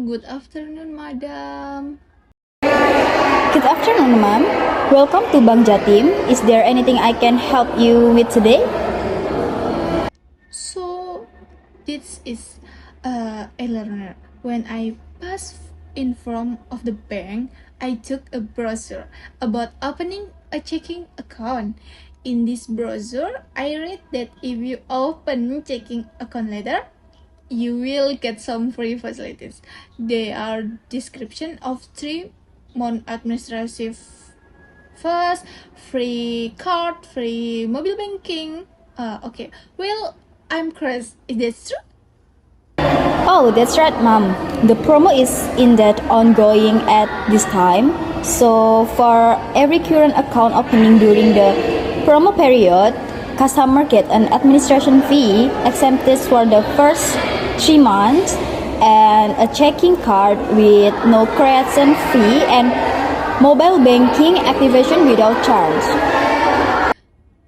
good afternoon, madam. Good afternoon, ma'am. Welcome to Bank Jatim. Is there anything I can help you with today? So, this is a learner. When I passed in front of the bank, I took a brochure about opening a checking account. In this brochure, I read that if you open checking account later, you will get some free facilities. They are description of 3 month administrative first, free card, free mobile banking. Okay. Well, I'm curious. Is that true? Oh, that's right, ma'am. The promo is in that ongoing at this time. So for every current account opening during the promo period, customer get an administration fee exempted for the first 3 months and a checking card with no creation fee and mobile banking activation without charge.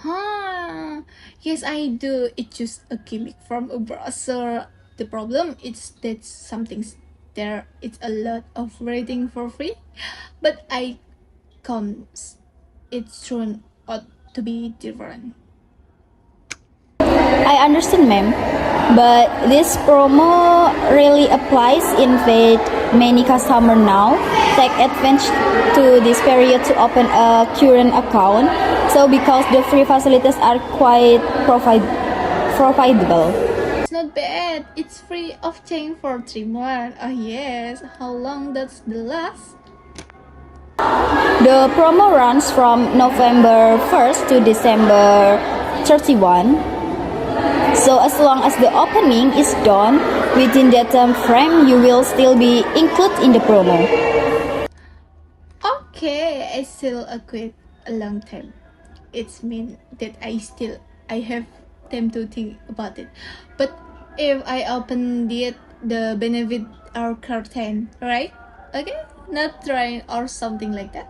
Huh. Yes, I do. It's just a gimmick from a browser. The problem is that something's there. It's a lot of rating for free, but I comes. It's turned out to be different. I understand, ma'am, but this promo really applies in fact many customers now take advantage to this period to open a current account. So because the free facilities are quite profitable. It's not bad. It's free of charge for 3 months. Oh yes. How long does the last? The promo runs from November 1st to December 31. So as long as the opening is done within that time frame, you will still be included in the promo. Okay, I still quit a long time. It's mean that I have time to think about it. But if I open it, the benefit are curtain, right? Okay, not trying or something like that.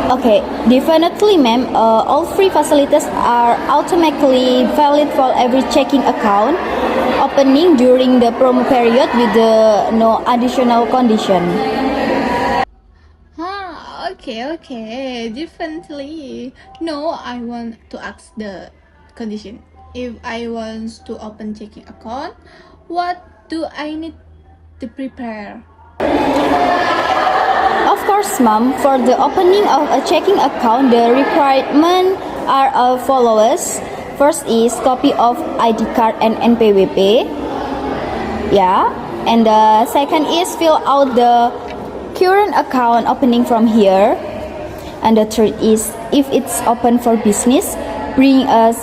Okay, definitely, ma'am. All free facilities are automatically valid for every checking account opening during the promo period with no additional condition. Okay, definitely. No, I want to ask the condition. If I want to open checking account, what do I need to prepare? Of course, ma'am. For the opening of a checking account, the requirements are as follows. First is copy of ID card and NPWP. Yeah, and the second is fill out the current account opening from here. And the third is if it's open for business, bring a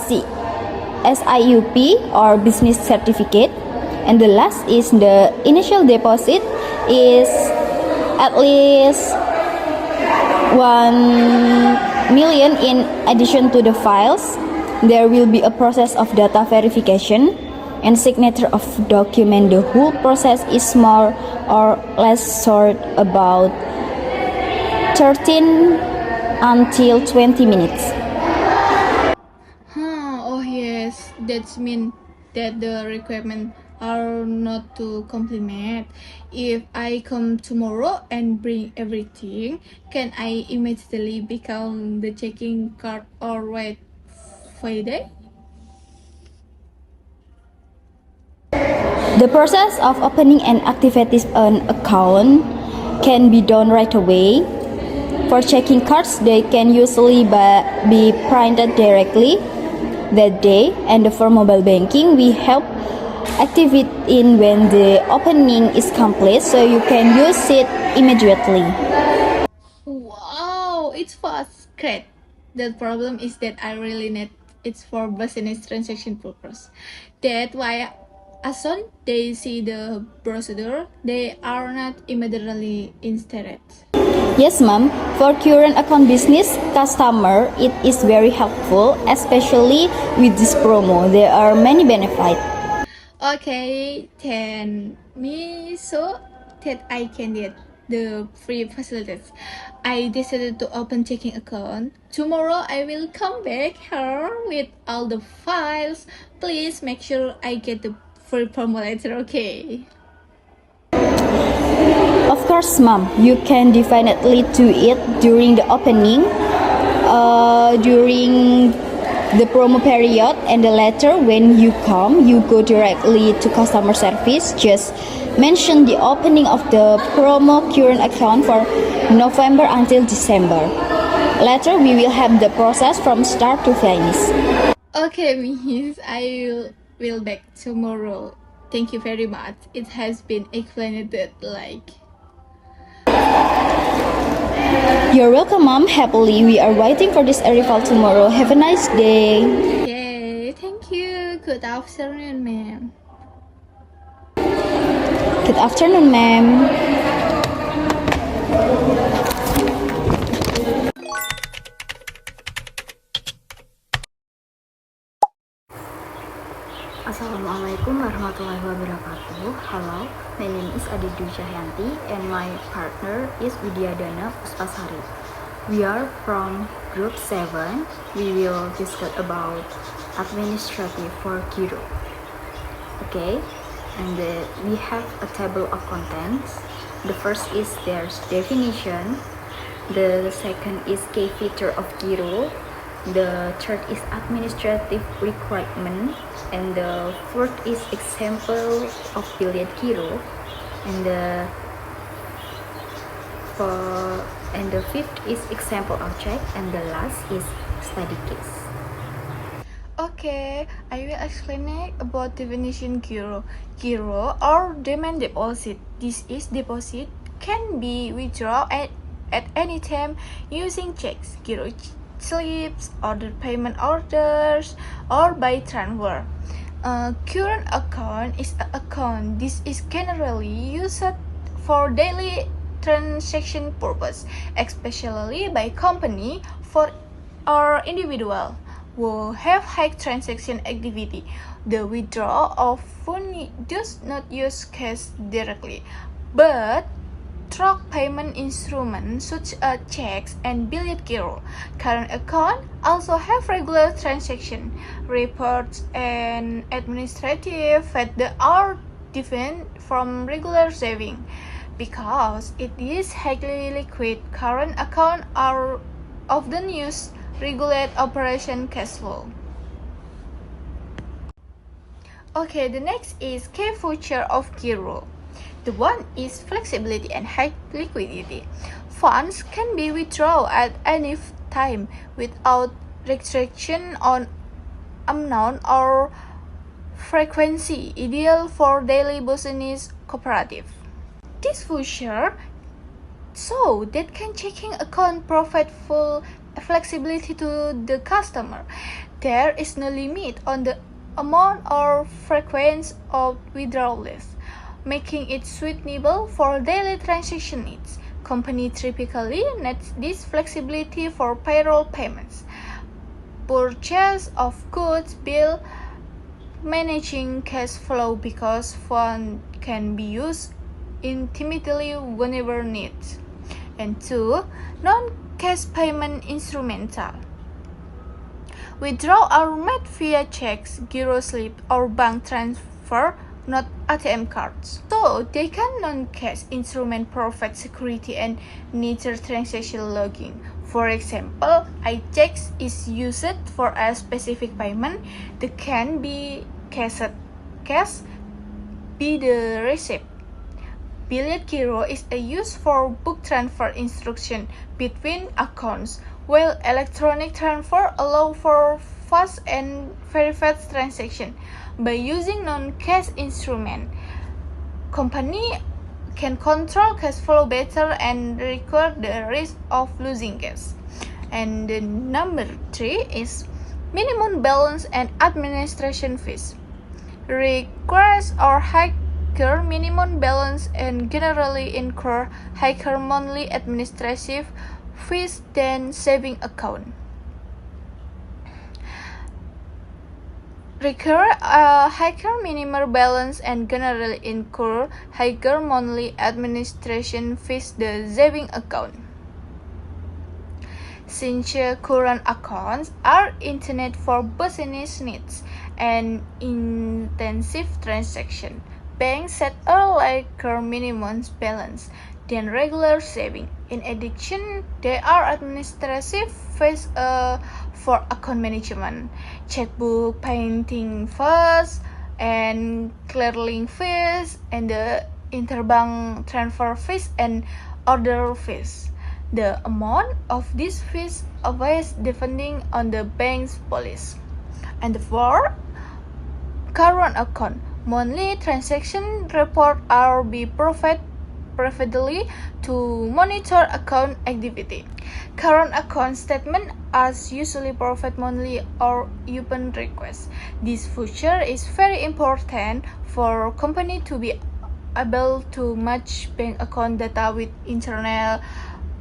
SIUP or business certificate. And the last is the initial deposit is at least 1 million. In addition to the files, there will be a process of data verification and signature of document. The whole process is more or less short, about 13 until 20 minutes. Oh yes, that's mean that the requirement are not to complement. If I come tomorrow and bring everything, can I immediately become the checking card or wait for a day? The process of opening and activating an account can be done right away. For checking cards, they can usually be printed directly that day, and for mobile banking, we help activate in when the opening is complete, so you can use it immediately. Wow, it's fast. Great. The problem is that I really need it for business transaction purpose. That's why as soon they see the procedure, they are not immediately interested. Yes, ma'am. For current account business customer, it is very helpful, especially with this promo. There are many benefits. Okay, then me so that I can get the free facilities. I decided to open checking account. Tomorrow I will come back here with all the files. Please make sure I get the free promo letter, okay? Of course, mom, you can definitely do it during the opening, during the promo period, and the later when you come, you go directly to customer service. Just mention the opening of the promo current account for November until December. Later, we will have the process from start to finish. Okay, Miss, will back tomorrow. Thank you very much. It has been explained like. You're welcome, mom. Happily, we are waiting for this arrival tomorrow. Have a nice day. Yay, thank you. Good afternoon, ma'am. Good afternoon, ma'am. Assalamualaikum warahmatullahi wabarakatuh. Hello, my name is Adidu Cahyanti and my partner is Widyadana Puspasari. We are from group 7. We will discuss about administrative for Giro. Okay, and we have a table of contents. The first is their definition. The second is key feature of Giro. The third is administrative requirement, and the fourth is example of billiard Giro, and the fifth is example of check, and the last is study case. Okay, I will explain about definition Giro. Giro or demand deposit. This is deposit can be withdrawn at any time using checks, Giro slips, order payment orders, or by transfer. Current account is an account. This is generally used for daily transaction purpose, especially by company for or individual who have high transaction activity. The withdrawal of funds does not use cash directly, but through payment instruments such as checks and billiard Giro. Current account also have regular transaction reports and administrative that are different from regular saving because it is highly liquid. Current account are often used regulate operation cash flow. Okay, the next is key feature of Giro. The one is flexibility and high liquidity. Funds can be withdrawn at any time without restriction on amount or frequency, ideal for daily business cooperative. This feature so that can checking account provide full flexibility to the customer. There is no limit on the amount or frequency of withdrawals, making it suitable for daily transaction needs. Company typically needs this flexibility for payroll payments, purchase of goods, bill, managing cash flow because funds can be used intimately whenever needed. And 2. Non-cash payment instrumental. Withdrawals are made via checks, Giro slip, or bank transfer, not ATM cards. So they can non-cash instrument provide security and nature transaction logging. For example, iChecks is used for a specific payment that can be cashed, be the receipt. Billiard Giro is a use for book transfer instruction between accounts, while electronic transfer allow for fast and verified transaction. By using non-cash instrument, company can control cash flow better and reduce the risk of losing cash. And the number 3 is minimum balance and administration fees. Requires or higher minimum balance and generally incur higher monthly administrative fees than saving account. Require a higher minimum balance and generally incur higher monthly administration fees than saving account. Since current accounts are intended for business needs and intensive transaction, banks set a larger minimum balance than regular saving. In addition, there are administrative fees for account management, checkbook painting fees, and clearing fees, and the interbank transfer fees and order fees. The amount of these fees varies depending on the bank's policy. And for current account, monthly transaction report are be provided to monitor account activity. Current account statement as usually provide monthly or upon request. This feature is very important for company to be able to match bank account data with internal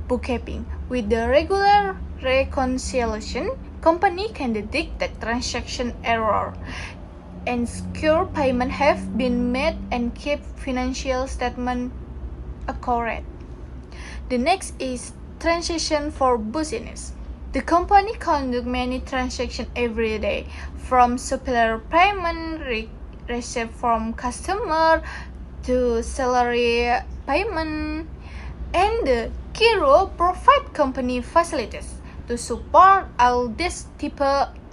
bookkeeping. With the regular reconciliation, company can detect the transaction error, ensure payment have been made, and keep financial statement accurate. The next is transaction for business. The company conduct many transactions every day, from supplier payment, receipt from customer, to salary payment, and the Kiro provide company facilities to support all this type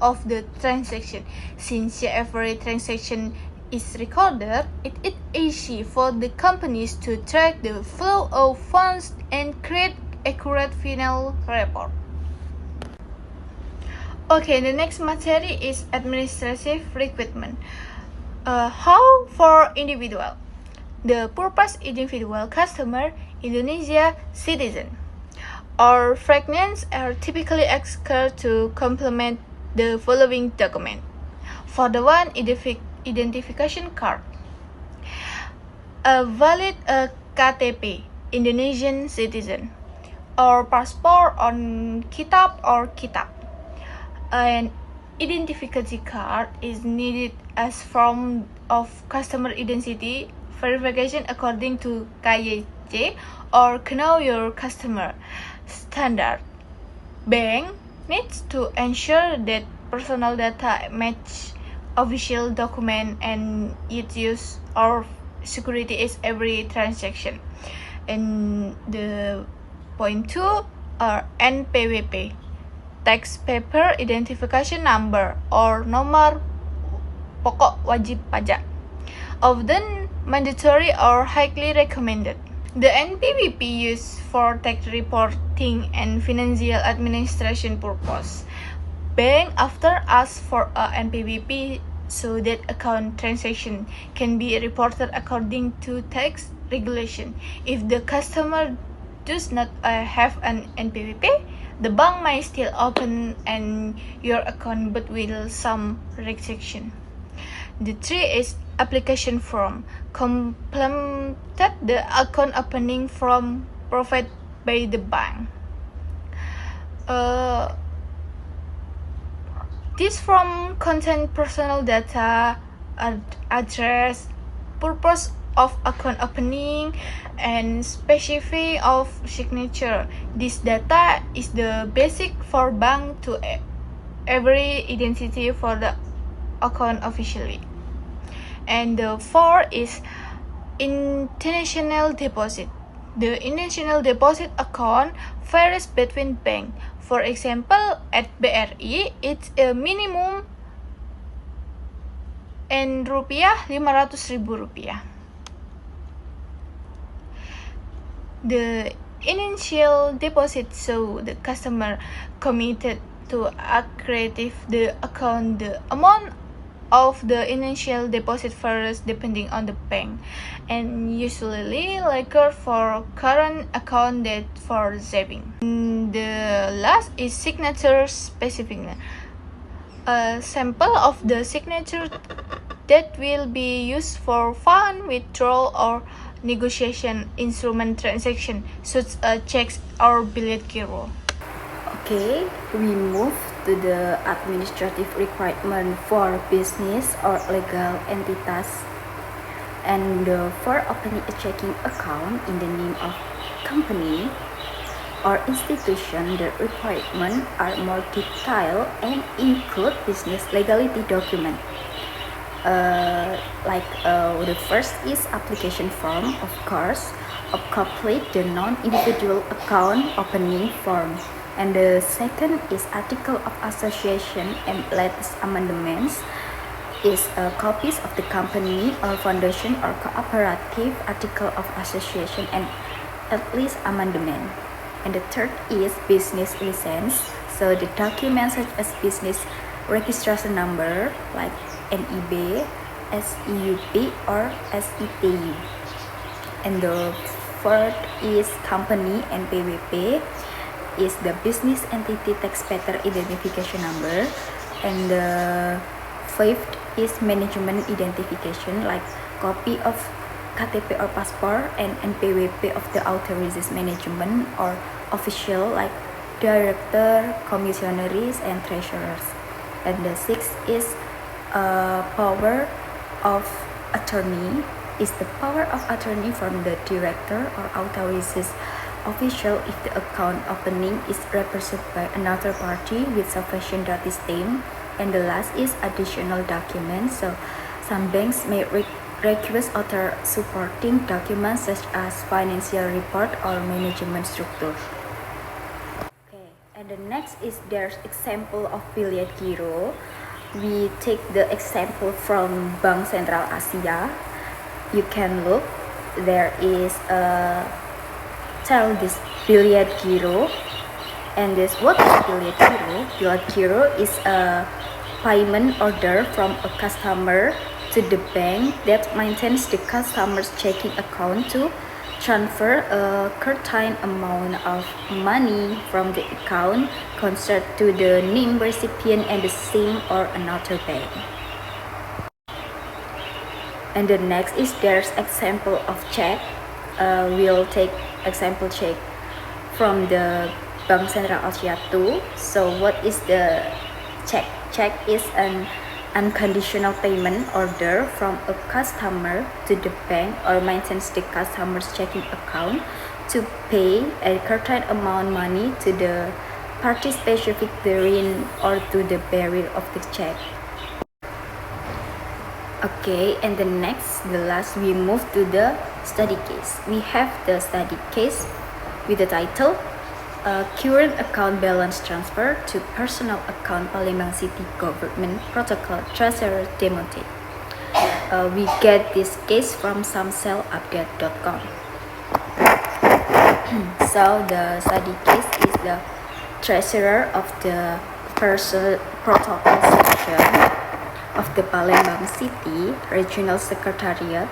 of the transaction. Since every transaction is recorded, it is easy for the companies to track the flow of funds and create accurate final report. Okay, the next material is administrative requirement. How for individual? The purpose individual customer, Indonesia citizen, or fragments are typically asked to complement the following document. For the one, identification card, a valid KTP, Indonesian citizen, or passport on kitab or kitab. An identification card is needed as form of customer identity verification according to KYC or Know Your Customer standard. Bank needs to ensure that personal data match official document and its use or security is every transaction. And the point 2 are NPWP, tax paper identification number or nomor pokok wajib pajak, often mandatory or highly recommended. The NPWP used for tax reporting and financial administration purpose. Bank after ask for a NPWP so that account transaction can be reported according to tax regulation. If the customer does not have an NPWP, the bank may still open your account but with some restriction. The 3 is application form. Completed the account opening form provided by the bank. This form contains personal data, address, purpose of account opening, and specific of signature. This data is the basic for bank to every identity for the account officially. And the 4 is international deposit. The international deposit account varies between banks. For example, at BRI, it's a minimum in rupiah 500.000 rupiah. The initial deposit show the customer committed to accredit the account. The amount of the initial deposit varies depending on the bank, and usually larger for current account than for saving. The last is signature specific. A sample of the signature that will be used for fund withdrawal or negotiation instrument transaction, such as checks or billet giro. Okay, we move to the administrative requirement for business or legal entities. And for opening a checking account in the name of company or institution, the requirements are more detailed and include business legality document. The first is application form, of course. complete the non-individual account opening form. And the second is article of association and latest amendments is copies of the company or foundation or cooperative article of association and at least amendment. And the third is business license. So the documents such as business registration number like NIB, SEUP or SETU. And the fourth is company and PWP is the business entity taxpayer identification number. And the fifth is management identification like copy of KTP or passport and NPWP of the authorized management or official like director, commissionaries and treasurers. And the sixth is power of attorney is the power of attorney from the director or authorized official if the account opening is represented by another party with sufficient notice time. And the last is additional documents. So some banks may request other supporting documents such as financial report or management structure. Okay, and the next is there's example of Biliet Giro. We take the example from Bank Sentral Asia. You can look, there is a tell this Biliet Giro. And this what is Biliet Giro? Biliet Giro is a payment order from a customer to the bank that maintains the customer's checking account to transfer a certain amount of money from the account concerned to the named recipient and the same or another bank. And the next is there's example of check. We'll take example check from the Bank Sentral Asia too. So what is the check? Check is an unconditional payment order from a customer to the bank or maintains the customer's checking account to pay a certain amount of money to the party specific therein or to the bearer of the check. Okay, and the last we move to the study case. We have the study case with the title Current Account Balance Transfer to Personal Account Palembang City Government Protocol Treasurer Demonte. We get this case from samselupdate.com. So the study case is the treasurer of the protocol section of the Palembang City Regional Secretariat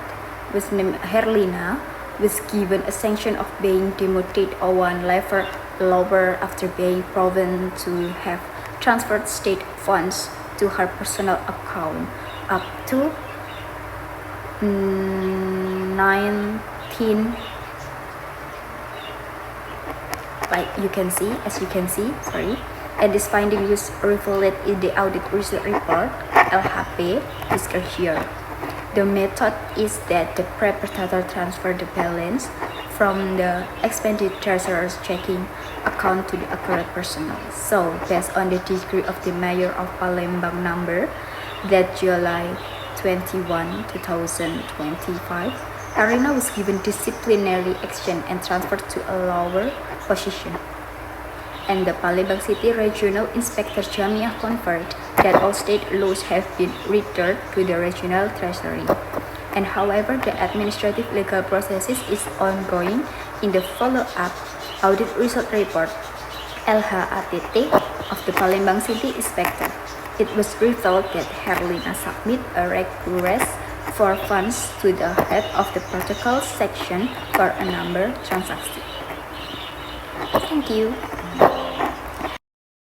was named Herlina, was given a sanction of being demoted or one level lower after being proven to have transferred state funds to her personal account up to 19, as you can see, and this finding was reflected in the audit result report LHP discussed here. The method is that the perpetrator transfer the balance from the expended treasurer's checking account to the accurate personnel. So, based on the degree of the mayor of Palembang number that July 21, 2025, Arena was given disciplinary action and transferred to a lower position. And the Palembang City Regional Inspector Jamiah confirmed that all state laws have been returned to the regional treasury. And however, the administrative legal process is ongoing in the follow-up audit result report LHATT of the Palembang City Inspector. It was revealed that Herlina submit a request for funds to the head of the protocol section for a number transaction. Thank you.